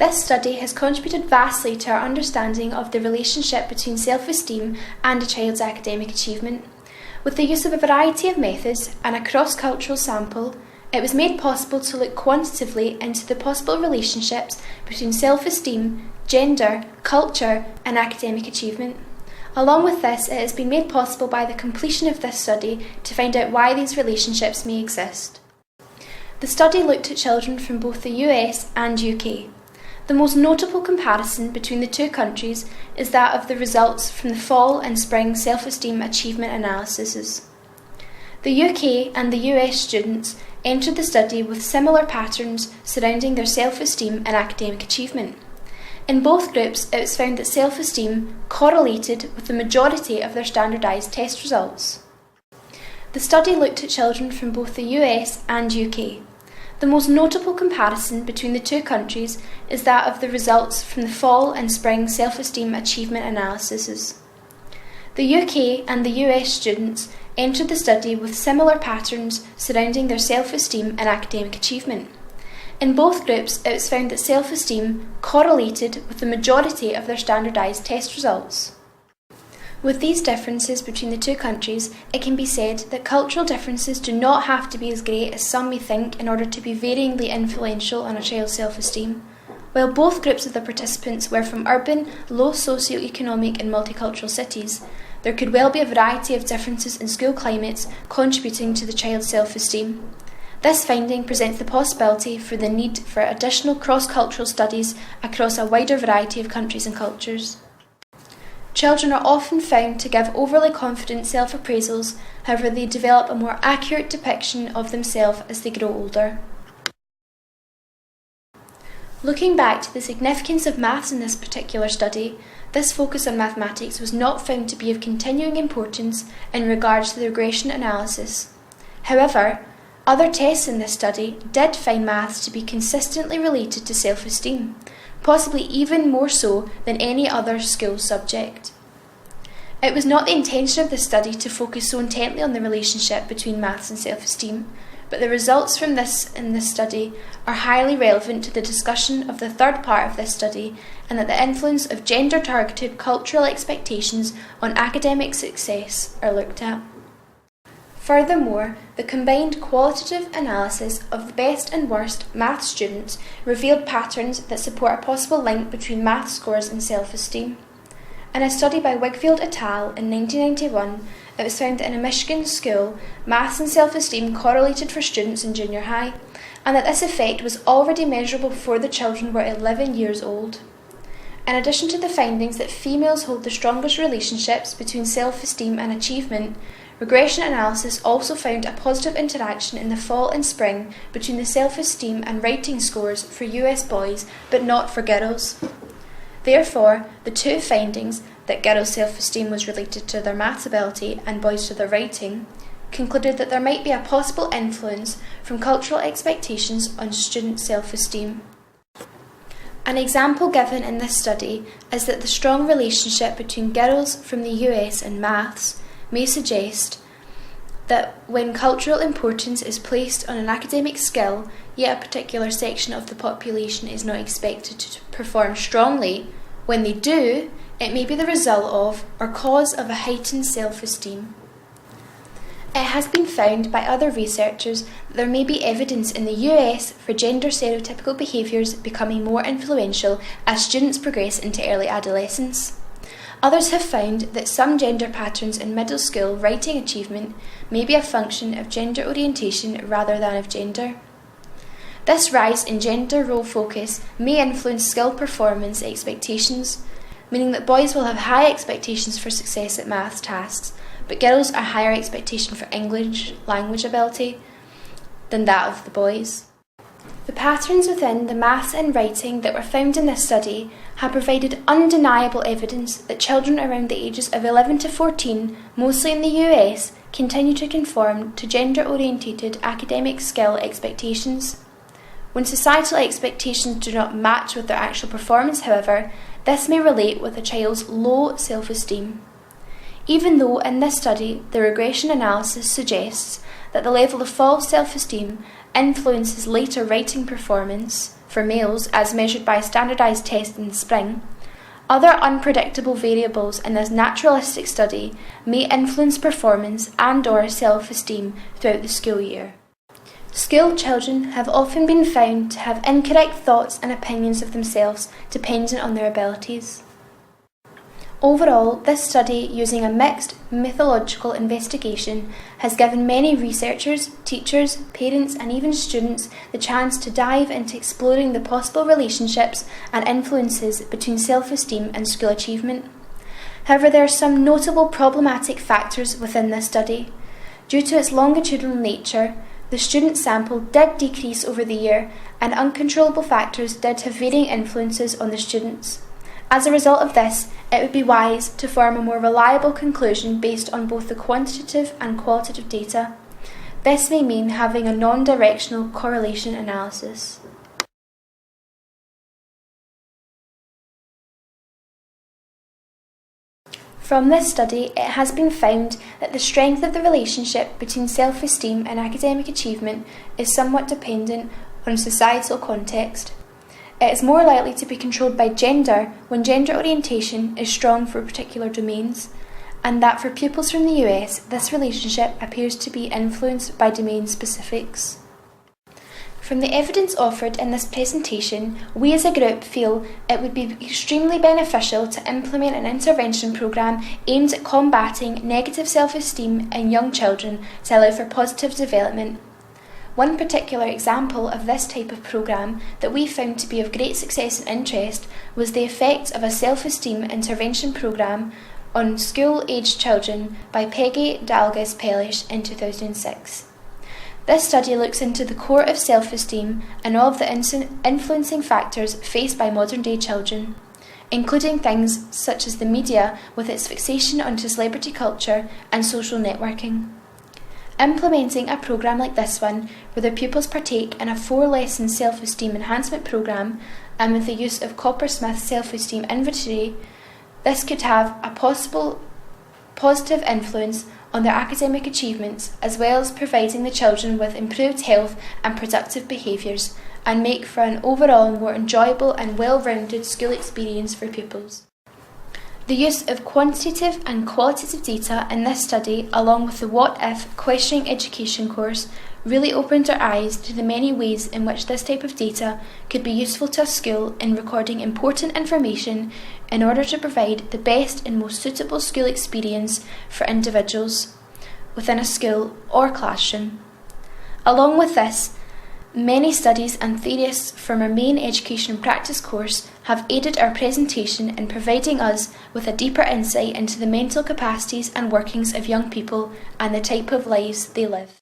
This study has contributed vastly to our understanding of the relationship between self-esteem and a child's academic achievement. With the use of a variety of methods and a cross-cultural sample, it was made possible to look quantitatively into the possible relationships between self-esteem, gender, culture, and academic achievement. Along with this, it has been made possible by the completion of this study to find out why these relationships may exist. The study looked at children from both the US and UK. The most notable comparison between the two countries is that of the results from the fall and spring self-esteem achievement analyses. The UK and the US students entered the study with similar patterns surrounding their self-esteem and academic achievement. In both groups, it was found that self-esteem correlated with the majority of their standardised test results. The study looked at children from both the US and UK. The most notable comparison between the two countries is that of the results from the fall and spring self-esteem achievement analyses. The UK and the US students entered the study with similar patterns surrounding their self-esteem and academic achievement. In both groups, it was found that self-esteem correlated with the majority of their standardised test results. With these differences between the two countries, it can be said that cultural differences do not have to be as great as some may think in order to be varyingly influential on a child's self-esteem. While both groups of the participants were from urban, low socio-economic and multicultural cities, there could well be a variety of differences in school climates contributing to the child's self-esteem. This finding presents the possibility for the need for additional cross-cultural studies across a wider variety of countries and cultures. Children are often found to give overly confident self-appraisals, however they develop a more accurate depiction of themselves as they grow older. Looking back to the significance of maths in this particular study, this focus on mathematics was not found to be of continuing importance in regards to the regression analysis. However, other tests in this study did find maths to be consistently related to self-esteem, possibly even more so than any other school subject. It was not the intention of the study to focus so intently on the relationship between maths and self-esteem, but the results from this in this study are highly relevant to the discussion of the third part of this study, and that the influence of gender-targeted cultural expectations on academic success are looked at. Furthermore, the combined qualitative analysis of the best and worst maths students revealed patterns that support a possible link between maths scores and self-esteem. In a study by Wigfield et al. In 1991, it was found that in a Michigan school, maths and self-esteem correlated for students in junior high, and that this effect was already measurable before the children were 11 years old. In addition to the findings that females hold the strongest relationships between self-esteem and achievement, regression analysis also found a positive interaction in the fall and spring between the self-esteem and writing scores for US boys, but not for girls. Therefore, the two findings, that girls' self-esteem was related to their maths ability and boys to their writing, concluded that there might be a possible influence from cultural expectations on student self-esteem. An example given in this study is that the strong relationship between girls from the US and maths may suggest that when cultural importance is placed on an academic skill, yet a particular section of the population is not expected to perform strongly, when they do, it may be the result of or cause of a heightened self-esteem. It has been found by other researchers that there may be evidence in the US for gender stereotypical behaviours becoming more influential as students progress into early adolescence. Others have found that some gender patterns in middle school writing achievement may be a function of gender orientation rather than of gender. This rise in gender role focus may influence skill performance expectations, meaning that boys will have high expectations for success at maths tasks, but girls are higher expectation for English language ability than that of the boys. The patterns within the maths and writing that were found in this study have provided undeniable evidence that children around the ages of 11 to 14, mostly in the US, continue to conform to gender-orientated academic skill expectations. When societal expectations do not match with their actual performance, however, this may relate with a child's low self-esteem. Even though in this study the regression analysis suggests that the level of false self-esteem influences later writing performance, for males as measured by a standardised test in the spring, other unpredictable variables in this naturalistic study may influence performance and/or self-esteem throughout the school year. School children have often been found to have incorrect thoughts and opinions of themselves dependent on their abilities. Overall, this study, using a mixed methodological investigation, has given many researchers, teachers, parents and even students the chance to dive into exploring the possible relationships and influences between self-esteem and school achievement. However, there are some notable problematic factors within this study. Due to its longitudinal nature, the student sample did decrease over the year, and uncontrollable factors did have varying influences on the students. As a result of this, it would be wise to form a more reliable conclusion based on both the quantitative and qualitative data. This may mean having a non-directional correlation analysis. From this study, it has been found that the strength of the relationship between self-esteem and academic achievement is somewhat dependent on societal context. It is more likely to be controlled by gender when gender orientation is strong for particular domains, and that for pupils from the US, this relationship appears to be influenced by domain specifics. From the evidence offered in this presentation, we as a group feel it would be extremely beneficial to implement an intervention programme aimed at combating negative self-esteem in young children to allow for positive development. One particular example of this type of programme that we found to be of great success and interest was the effect of a self-esteem intervention programme on school-aged children by Peggy Dalgas-Pellish in 2006. This study looks into the core of self-esteem and all of the influencing factors faced by modern-day children, including things such as the media with its fixation onto celebrity culture and social networking. Implementing a programme like this one, where the pupils partake in a 4-lesson self-esteem enhancement programme and with the use of Coppersmith's self-esteem inventory, this could have a possible positive influence on their academic achievements, as well as providing the children with improved health and productive behaviours, and make for an overall more enjoyable and well-rounded school experience for pupils. The use of quantitative and qualitative data in this study, along with the What If Questioning Education course, really opened our eyes to the many ways in which this type of data could be useful to a school in recording important information in order to provide the best and most suitable school experience for individuals within a school or classroom. Along with this, many studies and theorists from our main education and practice course have aided our presentation in providing us with a deeper insight into the mental capacities and workings of young people and the type of lives they live.